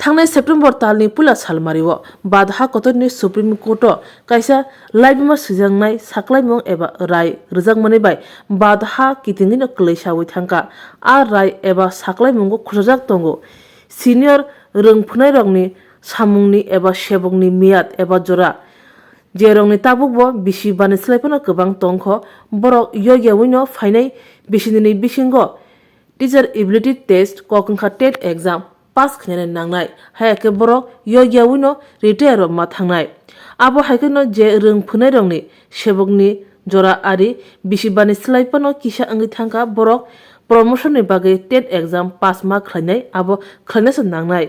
थांनाय सेप्टेम्बर तालनि पुला सालमारिओ बादहा कतरनि सुप्रीम कोर्टो कायसा लाइबमा सुजांनाय साख्लायमुं एबा राय रोजांमोनै बाय बादहा कितिंगिनो क्लैसावै थांका आ राय एबा साख्लायमुंगो खुरजाक तंगो सिनियर रोंफुनाय रंनि सामुंनि एबा सेबंनि मियाद एबा जरा जे रंनि ताबुकबो बिसि बानिस्लायफोनो गोबां तंख बरक यगियावैनो फाइनाय बिसिनि बिसिंगो टीचर एबिलिटी टेस्ट ककंखा टेट एग्जाम पास खनानै नांनाय हायाके बरक यगियावैनो रिटायार मा थांनाय आबो हायकनो जे रोंफुनाय रंनि सेबकनि जरा आरि बिसि बानिस्लायफोनो किसा अंगि थांका बरक प्रमोशननि बागै टेट एग्जाम पास मा खलायनाय आबो खलायनासो नांनाय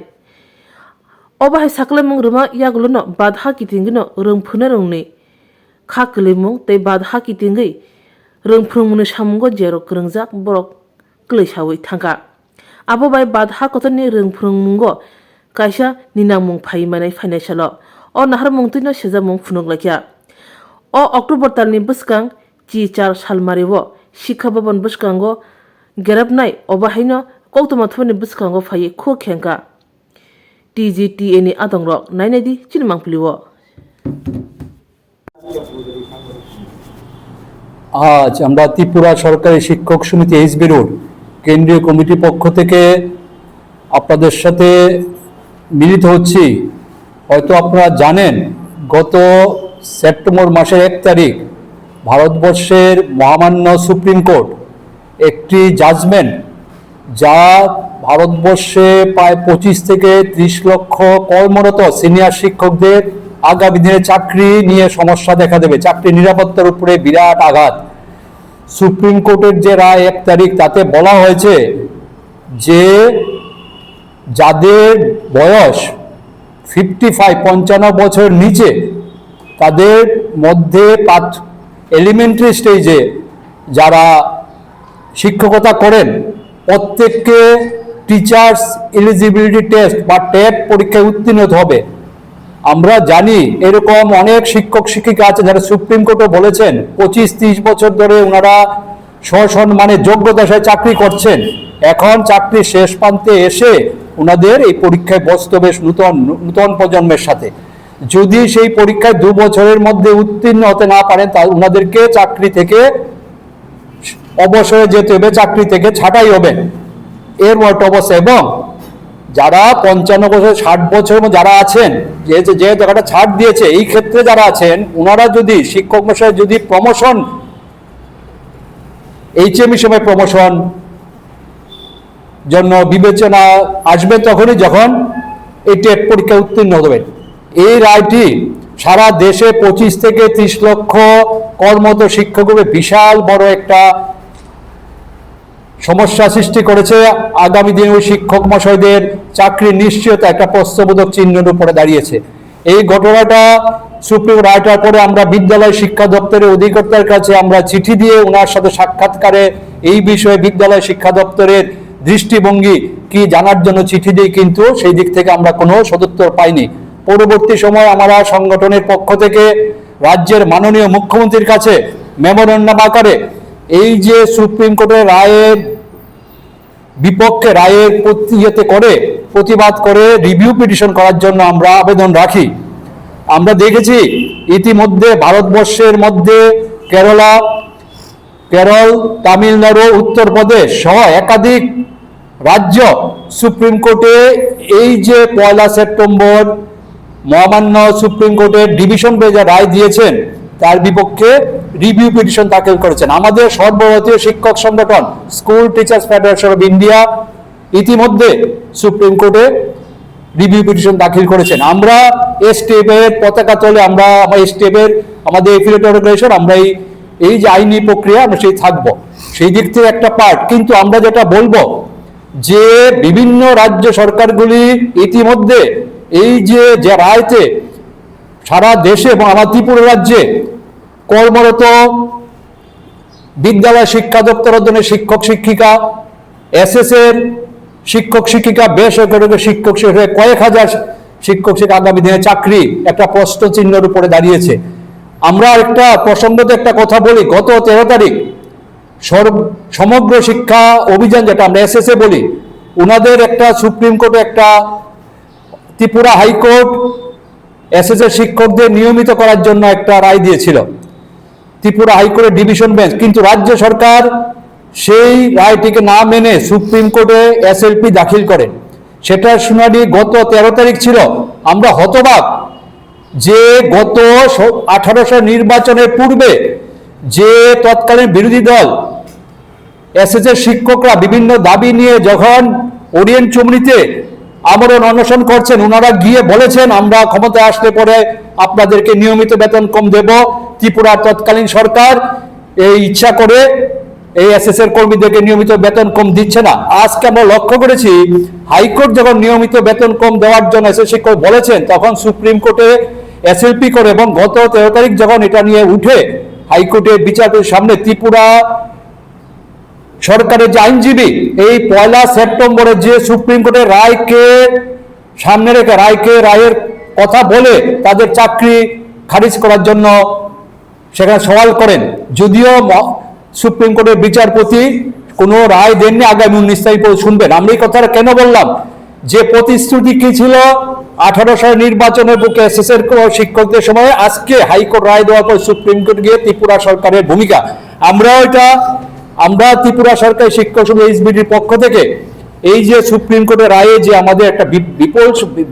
अबाहाय साख्लायमुं रुमा यागुलनो बादहा कितिंगिनो रोंफुनाय रंनि खा कलैमुं तै बादहा कितिंगै रोंफुंमुनि सामुंगो जेरो रोंजाक बरक क्लैसावै थांका आबो बाय बादहा कतरनि रोंफुंमुंगो कायसा निनामुं फाइमानाय फाइनायसाल अ नाहार मुंतैनो सेजामुं फुनुगलायखिया अ अक्टोबर तालनि बसकां चि4 सालमारिओ शिक्षा भवन बसकांगो गेराबनाय अबाहायनो कौतमाथुनि बसकांगो फायै खो खेंका TGTA ni atong rok nainai di chinemang piliwo আজ আমরা ত্রিপুরা সরকারি শিক্ষক সমিতি এইচবি রোড কেন্দ্রীয় কমিটির পক্ষ থেকে আপনাদের সাথে মিলিত হচ্ছি। হয়তো আপনারা জানেন গত সেপ্টেম্বর মাসের 1 তারিখ ভারতবর্ষের মহামান্য সুপ্রিম কোর্ট একটি জাজমেন্ট যা ভারতবর্ষে প্রায় 25 থেকে 30 লক্ষ কর্মরত সিনিয়র শিক্ষকদের আগামী দিনে চাকরি নিয়ে সমস্যা দেখা দেবে, চাকরি নিরাপত্তার উপরে বিরাট আঘাত। সুপ্রিম কোর্টের যে রায় 1 তারিখ তাতে বলা হয়েছে যে যাদের বয়স 55 বছরের নিচে তাদের মধ্যে এলিমেন্টারি স্টেজে যারা শিক্ষকতা করেন প্রত্যেককে টিচার্স এলিজিবিলিটি টেস্ট বা টেট পরীক্ষায় উত্তীর্ণ হতে হবে। আমরা জানি এরকম অনেক শিক্ষক শিক্ষিকা আছে যারা সুপ্রিম কোর্টে বলেছেন 25-30 বছর ধরে ওনারা সসম্মানে যোগ্যতায় চাকরি করছেন, এখন চাকরি শেষ প্রান্তে এসে ওনাদের এই পরীক্ষায় বসতে হবে নূতন প্রজন্মের সাথে। যদি সেই পরীক্ষায় 2 বছরের মধ্যে উত্তীর্ণ হতে না পারেন তা ওনাদেরকে চাকরি থেকে অবসরে যেতে হবে, চাকরি থেকে ছাঁটাই হবে এর মতো অবস্থা। এবং যারা 55 বছর 60 বছর যারা আছেন যে জায়গাটা ছাড় দিয়েছে এই ক্ষেত্রে যারা আছেন ওনারা যদি শিক্ষক মশাই যদি প্রমোশন HM হিসেবে প্রমোশন জন্য বিবেচনা আসবে তখনই যখন এই টেট পরীক্ষা উত্তীর্ণ হবেন। এই রায়টি সারা দেশে 25 থেকে 30 লক্ষ কর্মরত শিক্ষকদের বিশাল বড় একটা সমস্যা সৃষ্টি করেছে। আগামী দিনে ওই শিক্ষক মশাইদের চাকরির নিশ্চয়তা একটা প্রশ্নবোধক চিহ্নের উপরে দাঁড়িয়েছে। এই ঘটনাটা সুপ্রিম রায়টার পরে আমরা বিদ্যালয় শিক্ষা দপ্তরের অধিকর্তার কাছে আমরা চিঠি দিয়ে ওনার সাথে সাক্ষাৎকারে এই বিষয়ে বিদ্যালয় শিক্ষা দপ্তরের দৃষ্টিভঙ্গি কি জানার জন্য চিঠি দিই, কিন্তু সেই দিক থেকে আমরা কোনো সদুত্তর পাইনি। পরবর্তী সময় আমরা সংগঠনের পক্ষ থেকে রাজ্যের মাননীয় মুখ্যমন্ত্রীর কাছে মেমোরেন্ডাম আকারে এই যে সুপ্রিম কোর্টের রায়ের বিপক্ষে রায়ের প্রতিবাদ করে রিভিউ পিটিশন করার জন্য আমরা আবেদন রাখি। আমরা দেখেছি ইতিমধ্যে ভারতবর্ষের মধ্যে কেরল, তামিলনাড়ু, উত্তরপ্রদেশ সহ একাধিক রাজ্য সুপ্রিম কোর্টে এই যে 1 সেপ্টেম্বর মহামান্য সুপ্রিম কোর্টের ডিভিশন বেঞ্চ রায় দিয়েছেন তার বিপক্ষে রিভিউ পিটিশন দাখিল করেছেন। আমাদের সর্বভারতীয় শিক্ষক সংগঠন school teachers federation of India ইতিমধ্যে সুপ্রিম কোর্টে রিভিউ পিটিশন দাখিল করেছেন। আমরা STF এর পতাকা তলে আমরা STF এর আমাদের এফিলিয়েটেড অর্গানাইজেশন আমরা এই যে আইনি প্রক্রিয়া আমরা সেই থাকবো, সেই দিক থেকে একটা পার্ট। কিন্তু আমরা যেটা বলবো যে বিভিন্ন রাজ্য সরকারগুলি ইতিমধ্যে এই যে রায়তে সারা দেশে এবং আমার ত্রিপুরা রাজ্যে কর্মরত বিদ্যালয় শিক্ষা দপ্তর অধীনে শিক্ষক শিক্ষিকা, SS এর শিক্ষক শিক্ষিকা, বেসরকারি শিক্ষক শিক্ষিকা কয়েক হাজার শিক্ষক শিক্ষিকা আগামী দিনে চাকরি একটা প্রশ্ন চিহ্নের উপরে দাঁড়িয়েছে। আমরা একটা প্রসঙ্গত একটা কথা বলি, গত 13 তারিখ সমগ্র শিক্ষা অভিযান যেটা আমরা SSA বলি, ওনাদের একটা সুপ্রিম কোর্টে একটা ত্রিপুরা হাইকোর্ট এসএসএর শিক্ষকদের নিয়মিত করার জন্য একটা রায় দিয়েছিল ত্রিপুরা হাইকোর্টের ডিভিশন বেঞ্চ, কিন্তু রাজ্য সরকার সেই রায়টিকে না মেনে সুপ্রিম কোর্টে এসএলপি দাখিল করেন। সেটার শুনানি গত 13 তারিখ ছিল। আমরা হতবাক যে গত 1800 নির্বাচনের পূর্বে যে তৎকালীন বিরোধী দল এসএসএর শিক্ষকরা বিভিন্ন দাবি নিয়ে যখন ওরিয়েন্ট চুমনিতে আমরণ অনশন করছেন, ওনারা গিয়ে বলেছেন আমরা ক্ষমতায় আসলে পরে আপনাদেরকে নিয়মিত বেতন কম দেব। ত্রিপুরার তৎকালীন সরকার এই ইচ্ছা করে এই এসএসএর কর্মীদেরকে নিয়মিত বেতন কম দিচ্ছে না। আজকে আমরা লক্ষ্য করেছি হাইকোর্ট যখন নিয়মিত বেতন কম দেওয়ার জন্য এসএস শিক্ষক বলেছেন, তখন সুপ্রিম কোর্টে এসএলপি করে এবং গত 13 তারিখ যখন এটা নিয়ে উঠে হাইকোর্টের বিচারপতির সামনে, ত্রিপুরা সরকারের যে আইনজীবী এই 1 সেপ্টেম্বরে যে সুপ্রিম কোর্টের রায়কে সামনে রেখে রায়ের কথা বলে তাদের চাকরি খারিজ করার জন্য সেখানে সওয়াল করেন। যদিও সুপ্রিম কোর্টের বিচারপতি কোনো রায় দেননি, আগামী 19 তারিখ শুনবেন। আমরা এই কথাটা কেন বললাম, যে প্রতিশ্রুতি কি ছিল 18 সালের নির্বাচনের বুকে এসএসএর শিক্ষকদের সময়, আজকে হাইকোর্ট রায় দেওয়ার পর সুপ্রিম কোর্ট গিয়ে ত্রিপুরা সরকারের ভূমিকা, আমরা ত্রিপুরা সরকার শিক্ষক সমিতি এইচবিডির পক্ষ থেকে এই যে সুপ্রিম কোর্টের রায়ে যে আমাদের একটা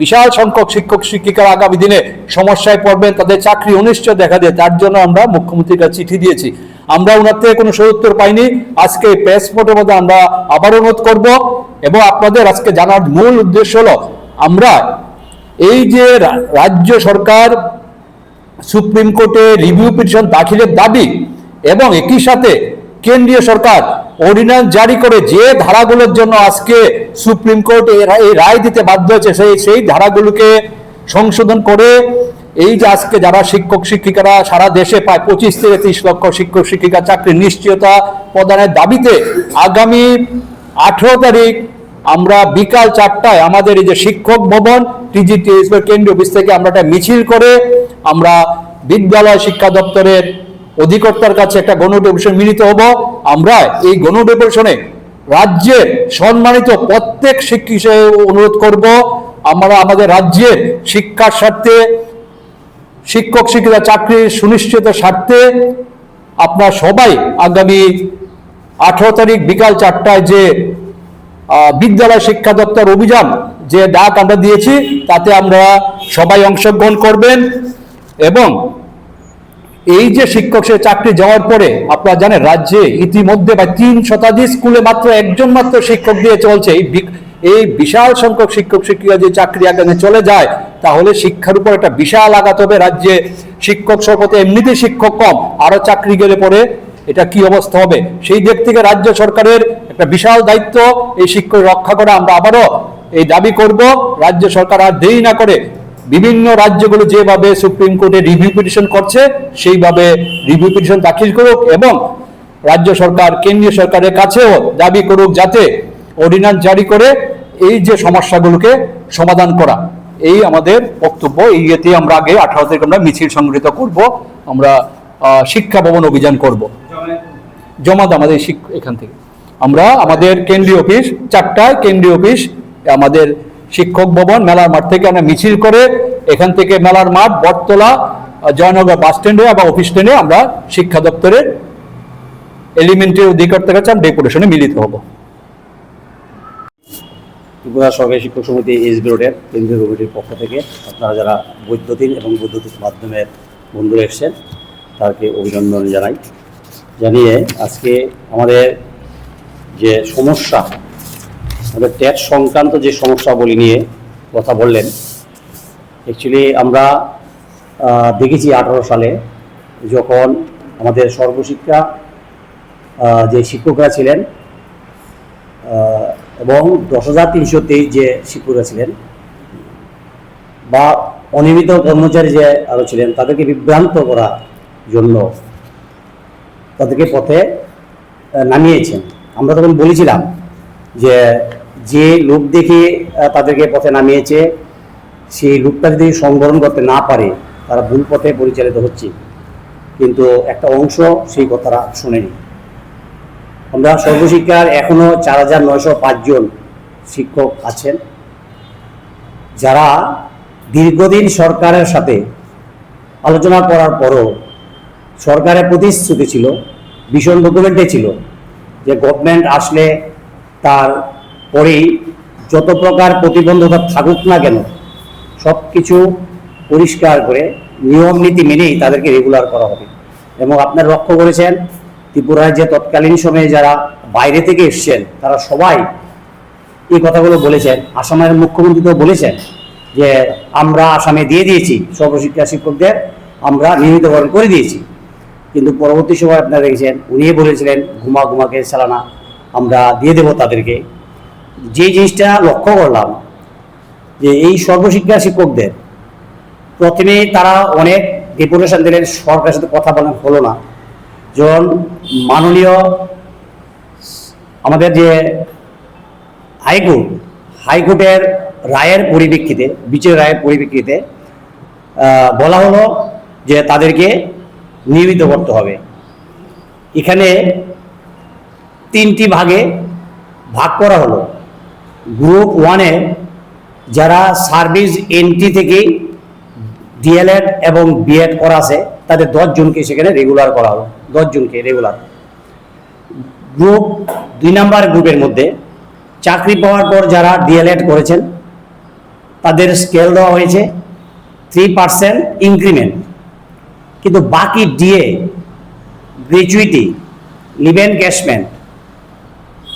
বিশাল সংখ্যক শিক্ষক শিক্ষিকারা আগামী দিনে সমস্যায় পড়বেন, তাদের চাকরি অনিশ্চয় দেখা দেয়, তার জন্য আমরা মুখ্যমন্ত্রীর কাছে চিঠি দিয়েছি। আমরা ওনার থেকে কোনো সদুত্তর পাইনি। আজকে প্রেস নোটের মধ্যে আমরা আবার অনুরোধ করব এবং আপনাদের আজকে জানার মূল উদ্দেশ্য হলো, আমরা এই যে রাজ্য সরকার সুপ্রিম কোর্টে রিভিউ পিটিশন দাখিলের দাবি এবং একই সাথে কেন্দ্রীয় সরকার অর্ডিন্যান্স জারি করে যে ধারাগুলোর জন্য আজকে সুপ্রিম কোর্ট এই রায় দিতে বাধ্য হয়েছে, সেই ধারাগুলোকে সংশোধন করে এই যে আজকে যারা শিক্ষক শিক্ষিকারা সারা দেশে প্রায় 25 থেকে 30 লক্ষ শিক্ষক শিক্ষিকা চাকরির নিশ্চয়তা প্রদানের দাবিতে আগামী 18 তারিখ আমরা বিকাল 4টায় আমাদের এই যে শিক্ষক ভবন টিজিটিএস কেন্দ্রীয় অফিস থেকে আমরা একটা মিছিল করে আমরা বিদ্যালয় শিক্ষা দপ্তরের অধিকর্তার কাছে একটা গণডেপুটেশন মিলিত হব। আমরা এই গণডেপুটেশনে রাজ্যের সম্মানিত প্রত্যেক শিক্ষক অনুরোধ করব, আমরা আমাদের রাজ্যের শিক্ষার স্বার্থে, শিক্ষক শিক্ষিকা চাকরির সুনিশ্চিতের স্বার্থে আপনারা সবাই আগামী 18 তারিখ বিকাল 4টায় যে বিদ্যালয় শিক্ষা দপ্তর অভিযান যে ডাক আমরা দিয়েছি, তাতে আমরা সবাই অংশগ্রহণ করবেন। এবং এই যে শিক্ষক সে চাকরি যাওয়ার পরে আপনারা জানেন রাজ্যে ইতিমধ্যে বা 3 শতাধিক স্কুলে মাত্র একজন মাত্র শিক্ষক দিয়ে চলছে। এই বিশাল সংখ্যক শিক্ষক শিক্ষিকা যে চাকরি আগামী চলে যায়, তাহলে শিক্ষার উপর একটা বিশাল আঘাত হবে। রাজ্যে শিক্ষক সর্বতে এমনিতে শিক্ষক কম, আরো চাকরি গেলে পরে এটা কি অবস্থা হবে। সেই দিক থেকে রাজ্য সরকারের একটা বিশাল দায়িত্ব এই শিক্ষক রক্ষা করা। আমরা আবারও এই দাবি করব, রাজ্য সরকার আর দেরি না করে বিভিন্ন রাজ্যগুলো যেভাবে সুপ্রিম কোর্টে রিভিউ পিটিশন করছে সেইভাবে রিভিউ পিটিশন দাখিল করুক এবং রাজ্য সরকার কেন্দ্রীয় সরকারের কাছেও দাবি করুক যাতে অর্ডিন্যান্স জারি করে এই যে সমস্যাগুলোকে সমাধান করা। এই আমাদের বক্তব্য। এই ইয়েতে আমরা আগে 18 তারিখ আমরা মিছিল সংগঠিত করব, আমরা শিক্ষা ভবন অভিযান করব। জমা আমাদের এখান থেকে আমরা আমাদের কেন্দ্রীয় অফিস 4টায় কেন্দ্রীয় অফিস আমাদের শিক্ষক ভবন মেলার মাঠ থেকে আমরা মিছিল করে এখান থেকে মেলার মাঠ, বটতলা, জয়নগর বাস স্ট্যান্ডে বা অফিস স্ট্যান্ডে আমরা শিক্ষা দপ্তরের এলিমেন্টারি অধিকর্তার কাছে আমরা ডেপুটেশনে মিলিত হব। ত্রিপুরা সরকারি শিক্ষক সমিতি এইচবি রোডের কেন্দ্রীয় কমিটির পক্ষ থেকে আপনারা যারা বৈদ্যুতিন এবং বৈদ্যুতিক মাধ্যমের বন্ধুরা এসেছেন তাদেরকে অভিনন্দন জানিয়ে আজকে আমাদের যে সমস্যা, আমাদের ট্যাক্স সংক্রান্ত যে সমস্যাগুলি নিয়ে কথা বললেন। অ্যাকচুয়ালি আমরা দেখেছি 18 সালে যখন আমাদের সর্বশিক্ষা যে শিক্ষকরা ছিলেন এবং 10,323 যে শিক্ষকরা ছিলেন বা অনিয়মিত কর্মচারী যে আরও ছিলেন, তাদেরকে বিভ্রান্ত করার জন্য তাদেরকে পথে নামিয়েছেন। আমরা তখন বলেছিলাম যে লোক দেখে তাদেরকে পথে নামিয়েছে, সেই লোকটা যদি সংবরণ করতে না পারে তারা ভুল পথে পরিচালিত হচ্ছে। কিন্তু একটা অংশ সেই কথাটা শোনেনি। আমরা সর্বশিক্ষার এখনও 4,905 জন শিক্ষক আছেন যারা দীর্ঘদিন সরকারের সাথে আলোচনা করার পরও সরকারের প্রতিশ্রুতি ছিল, ভীষণ ডকুমেন্টে ছিল যে গভর্নমেন্ট আসলে তার পরেই যত প্রকার প্রতিবন্ধকতা থাকুক না কেন সব কিছু পরিষ্কার করে নিয়ম নীতি মেনেই তাদেরকে রেগুলার করা হবে। এবং আপনারা লক্ষ্য করেছেন ত্রিপুরায় যে তৎকালীন সময়ে যারা বাইরে থেকে এসছেন তারা সবাই এই কথাগুলো বলেছেন। আসামের মুখ্যমন্ত্রী তো বলেছেন যে আমরা আসামে দিয়ে দিয়েছি সর্বশিক্ষা শিক্ষকদের, আমরা নিয়মিতকরণ করে দিয়েছি। কিন্তু পরবর্তী সময় আপনারা দেখেছেন উনি বলেছিলেন ঘুমাকে চালানা আমরা দিয়ে দেবো তাদেরকে। যে জিনিসটা লক্ষ্য করলাম যে এই সর্বশিক্ষা শিক্ষকদের প্রথমে তারা অনেক ডেপুটেশন দিলেন, সরকারের সাথে কথা বলেন, হলো না। যখন মাননীয় আমাদের যে হাইকোর্টের রায়ের পরিপ্রেক্ষিতে, বিচারের রায়ের পরিপ্রেক্ষিতে বলা হলো যে তাদেরকে নিয়মিত করতে হবে। এখানে 3টি ভাগে ভাগ করা হলো। গ্রুপ 1-এ যারা সার্ভিস এন্ট্রি থেকে ডিএলএড এবং বিএড করা আছে তাদের 10 জনকে সেখানে রেগুলার করা হলো, 10 জনকে রেগুলার। গ্রুপ 2 নাম্বার গ্রুপের মধ্যে চাকরি পাওয়ার পর যারা ডিএলএড করেছেন তাদের স্কেল দেওয়া হয়েছে 3% ইনক্রিমেন্ট, কিন্তু বাকি ডিএ, গ্র্যাচুইটি, লিভ এনক্যাশমেন্ট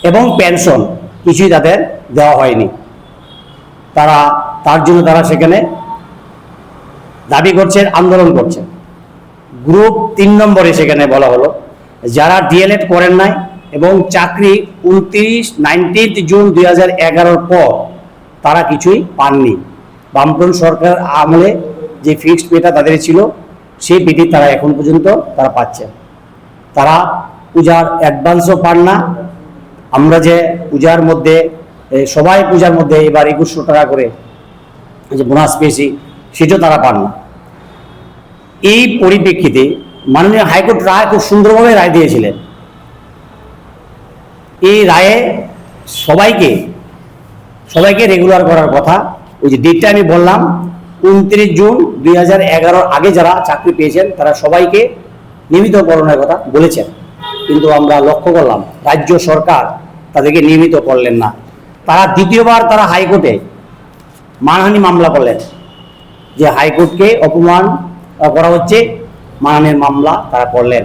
এবং পেনশন কিছুই তাদের দেওয়া হয়নি। তার জন্য তারা সেখানে দাবি করছেন, আন্দোলন করছেন। গ্রুপ 3 নম্বরে সেখানে বলা হলো যারা ডিএলএড করেন নাই এবং চাকরি 19 জুন 2011 পর তারা কিছুই পাননি। বামফ্রন্ট সরকার আমলে যে ফিক্সড পেটা তাদের ছিল সেই পেটি তারা এখন পর্যন্ত তারা পাচ্ছেন। তারা পূজার অ্যাডভান্সও পান না। আমরা যে পূজার মধ্যে সবাই পূজার মধ্যে এবার 2100 টাকা করে যে বোনাস পেয়েছি সেটাও তারা পান না। এই পরিপ্রেক্ষিতে মাননীয় হাইকোর্ট রায় খুব সুন্দরভাবে রায় দিয়েছিলেন। এই রায়ে সবাইকে রেগুলার করার কথা। ওই যে ডেটটা আমি বললাম 29 জুন 2011 আগে যারা চাকরি পেয়েছেন তারা সবাইকে নিয়মিতকরণের কথা বলেছেন। কিন্তু আমরা লক্ষ্য করলাম রাজ্য সরকার তাদেরকে নিয়মিত করলেন না। তারা দ্বিতীয়বার তারা হাইকোর্টে মানহানি মামলা করলেন যে হাইকোর্টকে অপমান করা হচ্ছে, মানহানির মামলা তারা করলেন।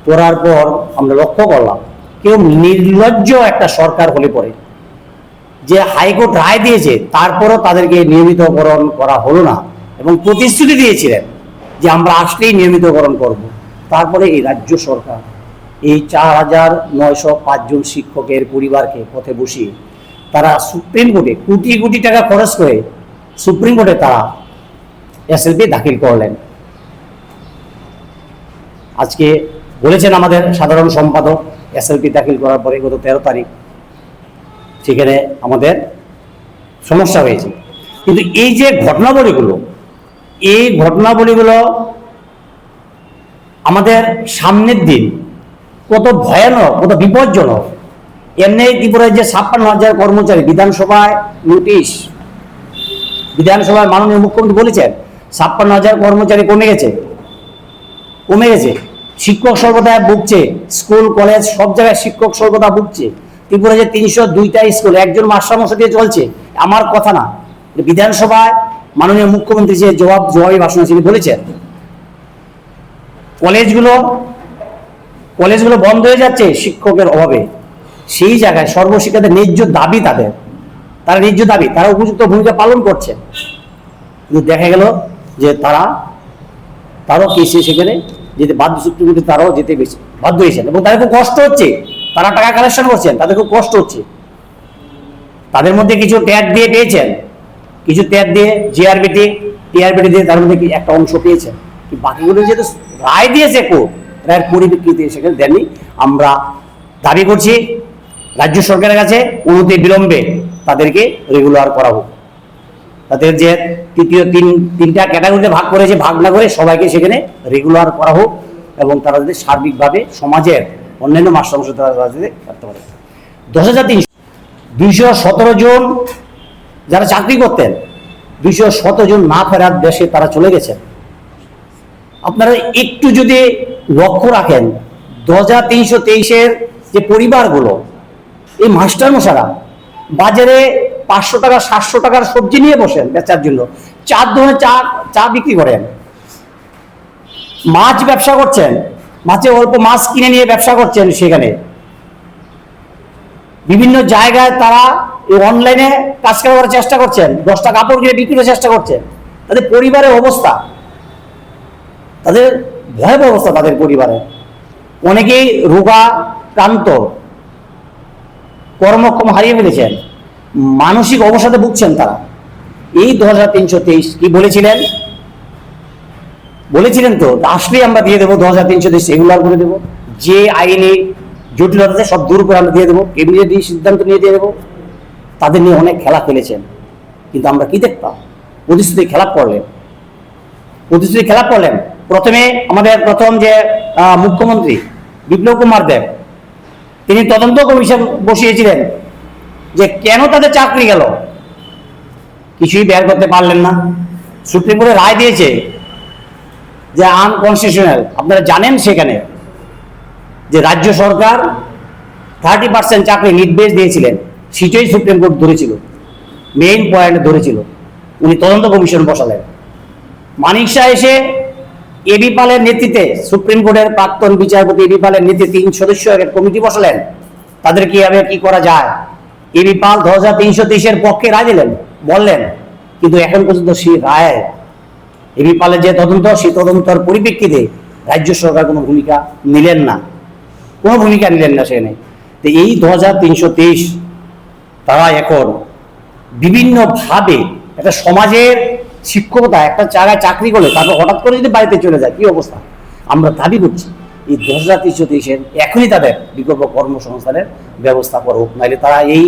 করার পর আমরা লক্ষ্য করলাম কেউ নির্লজ্জ একটা সরকার হলে পরে যে হাইকোর্ট রায় দিয়েছে তারপরও তাদেরকে নিয়মিতকরণ করা হলো না এবং প্রতিশ্রুতি দিয়েছিলেন যে আমরা আসলেই নিয়মিতকরণ করব। তারপরে এই রাজ্য সরকার এই 4905 জন শিক্ষকের পরিবারকে পথে বসিয়ে তারা সুপ্রিম কোর্টে কোটি কোটি টাকা খরচ করে সুপ্রিম কোর্টে তারা এসএলপি দাখিল করলেন। আজকে বলেছেন আমাদের সাধারণ সম্পাদক এসএলপি দাখিল করার পরে গত 13 তারিখ সেখানে আমাদের সমস্যা হয়েছে। কিন্তু এই যে ঘটনাবলীগুলো আমাদের সামনের দিন কত ভয়ানক, কত বিপজ্জনক। এমনি ত্রিপুরায় যে 56,000 কর্মচারী বিধানসভায় নোটিশ, বিধানসভায় মাননীয় মুখ্যমন্ত্রী বলেছেন 56,000 কর্মচারী কমে গেছে। শিক্ষক সর্বদা ভুগছে, স্কুল কলেজ সব জায়গায় শিক্ষক সর্বদা ভুগছে। ত্রিপুরা যে 302টা স্কুল একজন মাস্টারমশাই দিয়ে চলছে, আমার কথা না, বিধানসভায় মাননীয় মুখ্যমন্ত্রী যে জবাবি ভাষণে তিনি বলেছেন কলেজগুলো বন্ধ হয়ে যাচ্ছে শিক্ষকের অভাবে। সেই জায়গায় সর্বশিক্ষাদের ন্যায্য দাবি তারা উপযুক্ত ভূমিকা পালন করছে। কিন্তু দেখা গেল যে তারাও কেসে সেখানে যেতে বাধ্য, সুপ্রিম কোর্টে তারাও যেতে বাধ্য হয়েছেন এবং তাদের খুব কষ্ট হচ্ছে। তারা টাকা কালেকশন করছেন, তাদের খুব কষ্ট হচ্ছে। তাদের মধ্যে কিছু ট্যাগ দিয়ে পেয়েছেন, কিছু ট্যাগ দিয়ে জিআরবিটি টিআরবিটি দিয়ে তার মধ্যে একটা অংশ পেয়েছেন। বাকিগুলো যেহেতু রায় দিয়েছে কোর্ট, রায়ের পরিপ্রেক্ষিতে সেখানে দেননি। আমরা দাবি করছি রাজ্য সরকারের কাছে অনতি বিলম্বে তাদেরকে রেগুলার করা হোক। তাদের যে তৃতীয় তিনটা ক্যাটাগরিতে ভাগ করেছে, ভাগ না করে সবাইকে সেখানে রেগুলার করা হোক এবং তারা যদি সার্বিকভাবে সমাজের অন্যান্য মাস্টারমশাই তারা রাজনীতি করতে পারে। 10,217 জন যারা চাকরি করতেন 217 জন না ফেরার দেশে তারা চলে গেছেন। আপনারা একটু যদি লক্ষ্য রাখেন 2323-এর যে পরিবারগুলো, এই মাস্টারমশারা বাজারে 500 টাকা 700 টাকার সবজি নিয়ে বসেন বেচার জন্য, 4 ধরনের চা বিক্রি করেন, মাছ ব্যবসা করছেন, মাছে অল্প মাছ কিনে নিয়ে ব্যবসা করছেন, সেখানে বিভিন্ন জায়গায় তারা অনলাইনে কাজ করার চেষ্টা করছেন, 10টা কাপড় কিনে বিক্রি করার চেষ্টা করছেন। তাদের পরিবারের অবস্থা, তাদের ভয়াবহ অবস্থা, তাদের পরিবারে অনেকেই রোগাক্রান্ত, কর্মক্ষম হারিয়ে ফেলেছেন, মানসিক অবসাদে ভুগছেন তারা। এই 2323 কি বলেছিলেন তো আসলে আমরা দিয়ে দেবো 2323 রেগুলার করে দেবো, যে আইনি জটিলতা আছে সব দূর করে আমরা দিয়ে দেবো, ক্যাবিনেট সিদ্ধান্ত নিয়ে দিয়ে দেবো। তাদের নিয়ে অনেক খেলা খেলেছেন, কিন্তু আমরা কি দেখতাম? প্রতিশ্রুতি খেলাপ করলেন। প্রথমে আমাদের প্রথম যে মুখ্যমন্ত্রী বিপ্লব কুমার দেব, তিনি তদন্ত কমিশন বসিয়েছিলেন যে কেন তাদের চাকরি গেল, কিছুই বের করতে পারলেন না। সুপ্রিম কোর্টে রায় দিয়েছে যে আনকনস্টিটিউশনাল। আপনারা জানেন সেখানে যে রাজ্য সরকার 30% চাকরি নির্দেশ দিয়েছিলেন, সেটাই সুপ্রিম কোর্ট ধরেছিল, মেইন পয়েন্ট ধরেছিল। উনি তদন্ত কমিশন বসালেন। মানিক শাহ এসে এবি পালের নেতৃত্বে, সুপ্রিম কোর্টের প্রাক্তন বিচারপতি এবি পালের নেতৃত্বে 3 সদস্যের একটা কমিটি বসালেন, তাদের কিভাবে কি করা যায়। এবি পাল 2323-এর পক্ষে রায় দিলেন, বললেন, কিন্তু এখন পর্যন্ত সেই রায়, এবি পালের যে তদন্ত, সেই তদন্তের পরিপ্রেক্ষিতে রাজ্য সরকার কোনো ভূমিকা নিলেন না সেখানে। তো এই 2323 তারা এখন বিভিন্নভাবে একটা সমাজের শিক্ষকতা, একটা জায়গায় চাকরি করলে তারপর হঠাৎ করে যদি বাড়িতে চলে যায়, কি অবস্থা? আমরা দাবি করছি এই 2323-এর এখনই তাদের বিকল্প কর্মসংস্থানের ব্যবস্থা করুক, নাহলে তারা এই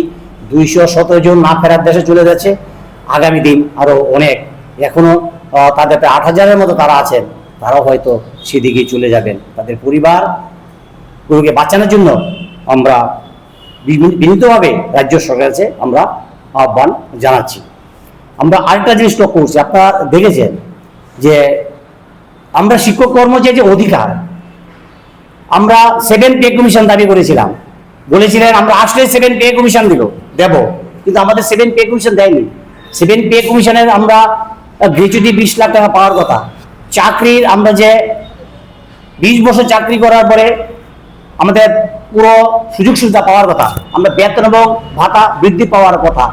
217 জন না ফেরার দেশে চলে যাচ্ছে। আগামী দিন আরো অনেক, এখনো তাদের 8,000-এর মতো তারা আছেন, তারাও হয়তো সেদিকে চলে যাবেন। তাদের পরিবারগুলোকে বাঁচানোর জন্য আমরা বিনীতভাবে রাজ্য সরকারের কাছে আমরা আহ্বান জানাচ্ছি। আমরা আরেকটা জিনিস লক্ষ্য করছি, আপনারা দেখেছেন যে আমরা শিক্ষক কর্মচারী যে অধিকার, আমরা 7 পে কমিশন দাবি করেছিলাম, বলেছিলেন আমরা আসলে 7 পে কমিশন দেব, কিন্তু আমাদের 7 পে কমিশন দেয়নি। 7 পে কমিশনের আমরা গ্র্যাচুইটি 20 লাখ টাকা পাওয়ার কথা, চাকরির আমরা যে 20 বছর চাকরি করার পরে আমাদের পুরো সুযোগ সুবিধা পাওয়ার কথা, আমরা বেতন এবং ভাতা বৃদ্ধি পাওয়ার কথা,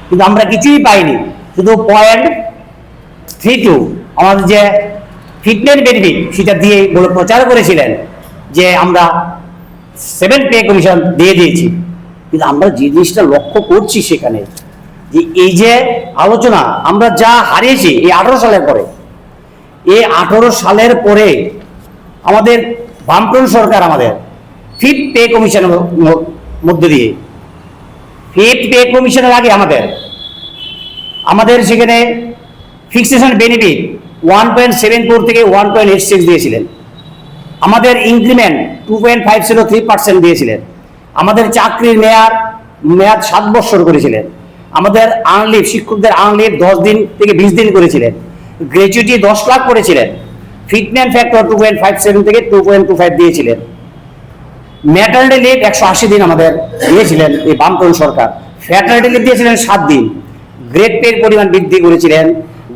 কিন্তু আমরা কিছুই পাইনি। শুধু 0.32 আমাদের যে ফিটনেস বেনিফিট সেটা দিয়ে বলে প্রচার করেছিলেন যে আমরা 7 পে কমিশন দিয়ে দিয়েছি। কিন্তু আমরা যে জিনিসটা লক্ষ্য করছি সেখানে, যে এই যে আলোচনা আমরা যা হারিয়েছি এই 18 সালের পরে, এই 18 সালের পরে আমাদের বামফ্রন্ট সরকার আমাদের 5th পে কমিশনের মধ্যে দিয়ে, 5th পে কমিশনের আগে আমাদের সেখানে ফিক্সেশন বেনিফিট 1.74 থেকে 1.86 দিয়েছিলেন, আমাদের ইনক্রিমেন্ট 2.503% দিয়েছিলেন, আমাদের চাকরির মেয়াদ 7 বছর করেছিলেন, আমাদের আর্নলিভ, শিক্ষকদের আর্নলিভ 10 দিন থেকে 20 দিন করেছিলেন, গ্র্যাচুইটি 10 লাখ করেছিলেন, ফিটনেস ফ্যাক্টর 2.57 থেকে 2.25 দিয়েছিলেন, ম্যাটারনিটি লিভ 180 দিন আমাদের দিয়েছিলেন এই বামফ্রন্ট সরকার, ফ্যাটার্নিটি লিভ দিয়েছিলেন 7 দিন, গ্রেড পের পরিমাণ বৃদ্ধি করেছিলেন,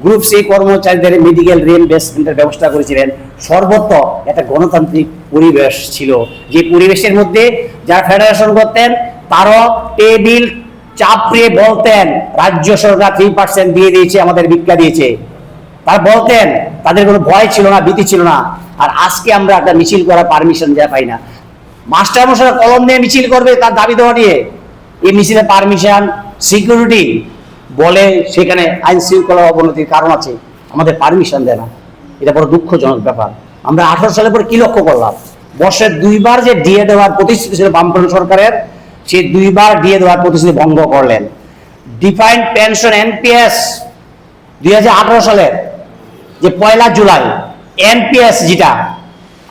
গ্রুপ সি কর্মচারীদের মেডিকেল রিএমবার্সমেন্টের ব্যবস্থা করেছিলেন। সর্বত্র একটা গণতান্ত্রিক পরিবেশ ছিল, যে পরিবেশের মধ্যে যারা ফেডারেশন করতেন তারাও টেবিল চাপড়ে বলতেন রাজ্য সরকার 3% দিয়ে দিয়েছে, আমাদের ভিক্ষা দিয়েছে, তারা বলতেন, তাদের কোনো ভয় ছিল না, ভীতি ছিল না। আর আজকে আমরা একটা মিছিল করার পারমিশন যা পাই না, মাস্টারমশাইরা কলম নিয়ে মিছিল করবে তার দাবি দেওয়া নিয়ে, এই মিছিলের পারমিশন, সিকিউরিটি বলে সেখানে আইন শৃঙ্খলা অবনতির কারণ আছে, আমাদের পারমিশন দেয় না। এটা বড় দুঃখজনক ব্যাপার। আমরা 18 সালের পর কি লক্ষ্য করলাম? বর্ষে 2 বার যে ডিএ দেওয়ার প্রতিশ্রুতি ছিল বামফ্রন্ট সরকারের, সেই 2 বার ডিএ দেওয়ার প্রতিশ্রুতি ভঙ্গ করলেন। ডিফাইন্ড পেনশন এনপিএস 2018 সালের যে 1 জুলাই এনপিএস, যেটা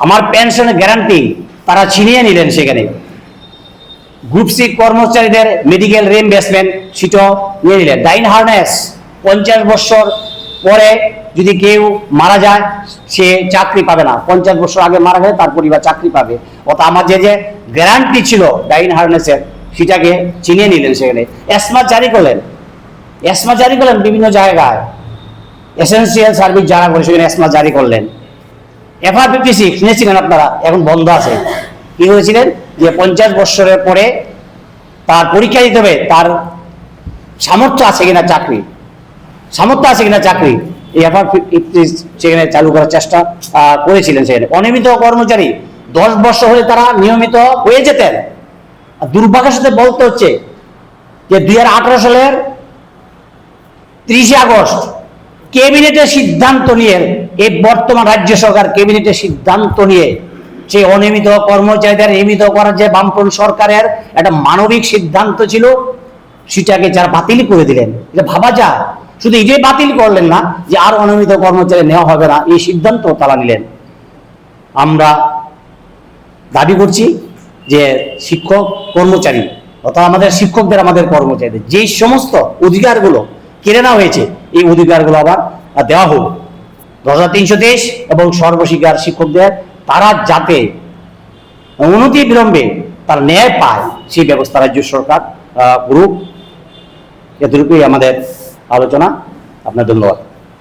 আমার পেনশনের গ্যারান্টি, তারা ছিনিয়ে নিলেন। সেখানে গ্রুপ সি কর্মচারীদের মেডিকেল রিএমবার্সমেন্ট সেটাও নিয়ে নিলেন। ডাইন হার্নেস 50 বছর পরে যদি কেউ মারা যায় সে চাকরি পাবে না, 50 বছর আগে মারা গেলে তার পরিবার চাকরি পাবে। অর্থাৎ আমার যে গ্যারান্টি ছিল ডাইন হার্নেসের সেটাকে চিনিয়ে নিলেন। সেখানে এসমা জারি করলেন, বিভিন্ন জায়গায় এসেন্সিয়াল সার্ভিস যারা করে সেখানে এসমা জারি করলেন। FR 56 শুনেছিলেন আপনারা, এখন বন্ধ আছে। কি হয়েছিলেন যে 50 বছরের পরে তার পরীক্ষা দিতে হবে তার সামর্থ্য আছে কিনা চাকরি, এই FR 56 সেখানে চালু করার চেষ্টা করেছিলেন। সেখানে অনিয়মিত কর্মচারী 10 বছর হলে তারা নিয়মিত হয়ে যেতেন। আর দুর্ভাগ্যের সাথে বলতে হচ্ছে যে 2018 সালের 30 আগস্ট ক্যাবিনেটের সিদ্ধান্ত নিয়ে, এই বর্তমান রাজ্য সরকার ক্যাবিনেটের সিদ্ধান্ত নিয়ে সেই অনিয়মিত কর্মচারীদের নিয়মিত করার যে বামফ্রন্ট সরকারের একটা মানবিক সিদ্ধান্ত ছিল সেটাকে যারা বাতিল করে দিলেন। এটা ভাবা যায়। শুধু এটাই বাতিল করলেন না যে আর অনিয়মিত কর্মচারী নেওয়া হবে না, এই সিদ্ধান্ত তারা নিলেন। আমরা দাবি করছি যে শিক্ষক কর্মচারী অর্থাৎ আমাদের শিক্ষকদের, আমাদের কর্মচারীদের যেই সমস্ত অধিকারগুলো কেড়ে নেওয়া হয়েছে এই অধিকারগুলো আবার দেওয়া হোক। 2323 এবং সর্বশিক্ষার শিক্ষকদের তারা যাতে অনতি বিলম্বে তার ন্যায় পায় সেই ব্যবস্থা রাজ্য সরকার করুক। এতটুকুই আমাদের আলোচনা। আপনার ধন্যবাদ।